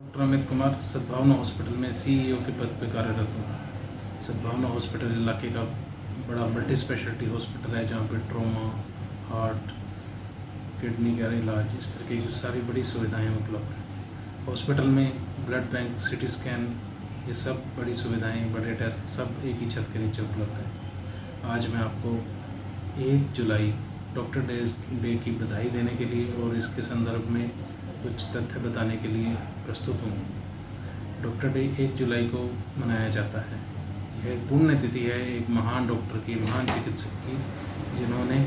Doctor Amit Kumar सद्भावना hospital में CEO के पद पर कार्यरत हूँ। सद्भावना हॉस्पिटल इलाके का बड़ा मल्टी स्पेशलिटी हॉस्पिटल है जहाँ पे ट्रॉमा, हार्ट, किडनी का इलाज, इस तरीके की सारी बड़ी सुविधाएं उपलब्ध हैं। हॉस्पिटल में ब्लड बैंक, सिटी स्कैन, ये सब बड़ी सुविधाएं, बड़े टेस्ट सब एक ही छत के नीचे उपलब्ध हैं। आज मैं आपको 1 जुलाई डॉक्टर डे की बधाई देने के लिए और इसके संदर्भ में कुछ तथ्य बताने के लिए प्रस्तुत हूँ। डॉक्टर डे 1 जुलाई को मनाया जाता है। यह एक पुण्यतिथि है एक महान डॉक्टर की, महान चिकित्सक की, जिन्होंने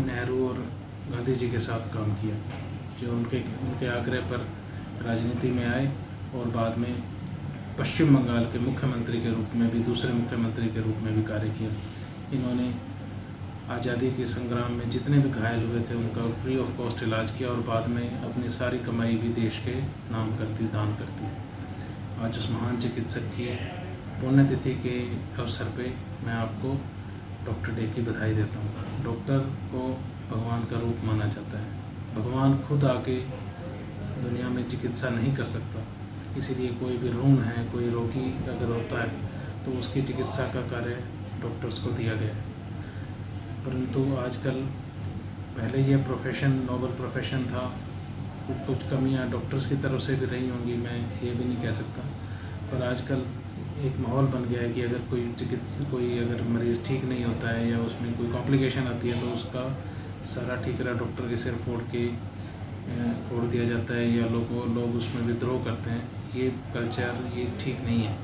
नेहरू और गांधी जी के साथ काम किया, जो उनके आग्रह पर राजनीति में आए और बाद में पश्चिम बंगाल के मुख्यमंत्री के रूप में भी, दूसरे मुख्यमंत्री के रूप में भी कार्य किया। इन्होंने आज़ादी के संग्राम में जितने भी घायल हुए थे उनका फ्री ऑफ कॉस्ट इलाज किया और बाद में अपनी सारी कमाई भी देश के नाम करती, दान करती। आज उस महान चिकित्सक की पुण्यतिथि के अवसर पे मैं आपको डॉक्टर डे की बधाई देता हूँ। डॉक्टर को भगवान का रूप माना जाता है। भगवान खुद आके दुनिया में चिकित्सा नहीं कर सकता, इसीलिए कोई भी ऋण है, कोई रोगी अगर होता है तो उसकी चिकित्सा का कार्य डॉक्टर्स को दिया गया है। परंतु आजकल, पहले यह प्रोफेशन नोबल प्रोफेशन था, कुछ कमियां डॉक्टर्स की तरफ से भी रही होंगी, मैं ये भी नहीं कह सकता, पर आजकल एक माहौल बन गया है कि अगर कोई अगर मरीज़ ठीक नहीं होता है या उसमें कोई कॉम्प्लिकेशन आती है तो उसका सारा ठीकरा डॉक्टर के सिर फोड़ दिया जाता है या लोग उसमें विद्रोह करते हैं। ये कल्चर ये ठीक नहीं है।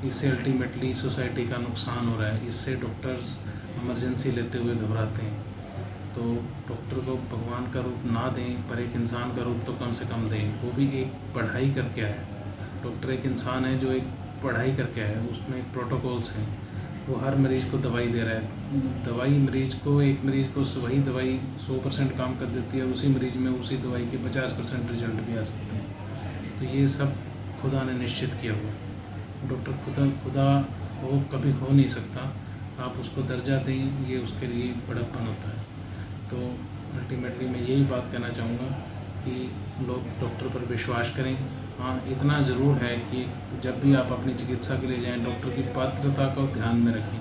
इससे अल्टीमेटली सोसाइटी का नुकसान हो रहा है। इससे डॉक्टर्स इमरजेंसी लेते हुए घबराते हैं। तो डॉक्टर को भगवान का रूप ना दें, पर एक इंसान का रूप तो कम से कम दें, वो भी एक पढ़ाई करके आया है। डॉक्टर एक इंसान है जो एक पढ़ाई करके आया है, उसमें एक प्रोटोकॉल्स हैं। वो हर मरीज़ को दवाई दे रहा है। दवाई एक मरीज़ को वही दवाई 100% काम कर देती है, उसी मरीज़ में उसी दवाई के 50% रिजल्ट भी आ सकते हैं। तो ये सब खुदा ने निश्चित किया हुआ है। डॉक्टर खुदा वो कभी हो नहीं सकता। आप उसको दर्जा दें, ये उसके लिए बड़प्पन होता है। तो अल्टीमेटली मैं यही बात कहना चाहूँगा कि लोग डॉक्टर पर विश्वास करें। हाँ, इतना ज़रूर है कि जब भी आप अपनी चिकित्सा के लिए जाएं, डॉक्टर की पात्रता को ध्यान में रखें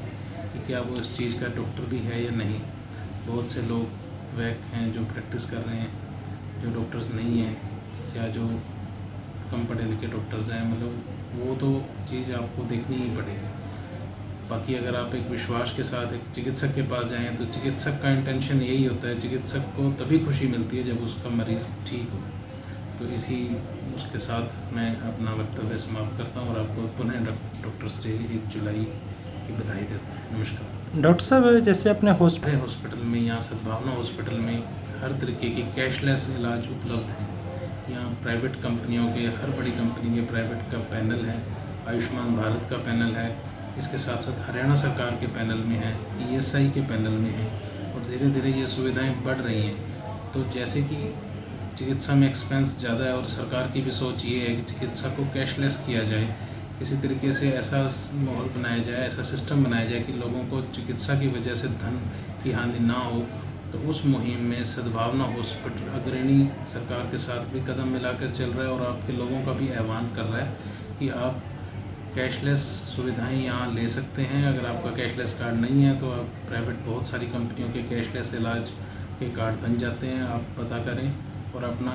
कि क्या वो इस चीज़ का डॉक्टर भी है या नहीं। बहुत से लोग वैक हैं जो प्रैक्टिस कर रहे हैं, जो डॉक्टर्स नहीं हैं, या जो कम पढ़े लिखे डॉक्टर्स हैं, मतलब वो तो चीज़ आपको देखनी ही पड़ेगी। बाकी अगर आप एक विश्वास के साथ एक चिकित्सक के पास जाएं तो चिकित्सक का इंटेंशन यही होता है, चिकित्सक को तभी खुशी मिलती है जब उसका मरीज़ ठीक हो। तो उसके साथ मैं अपना वक्तव्य समाप्त करता हूँ और आपको पुनः डॉक्टर्स डे 1 जुलाई की बधाई देता हूँ। नमस्कार। डॉक्टर साहब, जैसे अपने हॉस्पिटल में, यहाँ सद्भावना हॉस्पिटल में हर तरीके की कैशलेस इलाज उपलब्ध है। यहाँ प्राइवेट कंपनियों के, हर बड़ी कंपनी के प्राइवेट का पैनल है, आयुष्मान भारत का पैनल है, इसके साथ साथ हरियाणा सरकार के पैनल में है, ईएसआई के पैनल में है, और धीरे धीरे ये सुविधाएं बढ़ रही हैं। तो जैसे कि चिकित्सा में एक्सपेंस ज़्यादा है और सरकार की भी सोच ये है कि चिकित्सा को कैशलेस किया जाए, इसी तरीके से ऐसा माहौल बनाया जाए, ऐसा सिस्टम बनाया जाए कि लोगों को चिकित्सा की वजह से धन की हानि ना हो। तो उस मुहिम में सद्भावना हॉस्पिटल अग्रणी सरकार के साथ भी कदम मिलाकर चल रहा है और आपके लोगों का भी आह्वान कर रहा है कि आप कैशलेस सुविधाएं यहाँ ले सकते हैं। अगर आपका कैशलेस कार्ड नहीं है तो आप प्राइवेट बहुत सारी कंपनियों के कैशलेस इलाज के कार्ड बन जाते हैं। आप पता करें और अपना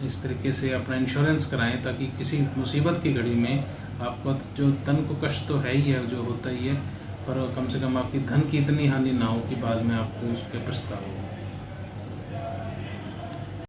इस तरीके से अपना इंश्योरेंस कराएं ताकि किसी मुसीबत की घड़ी में आपको जो तन को कष्ट तो है ही है, जो होता ही है, पर कम से कम आपकी धन की इतनी हानि ना हो कि बाद में आपको उसके पछतावा हो।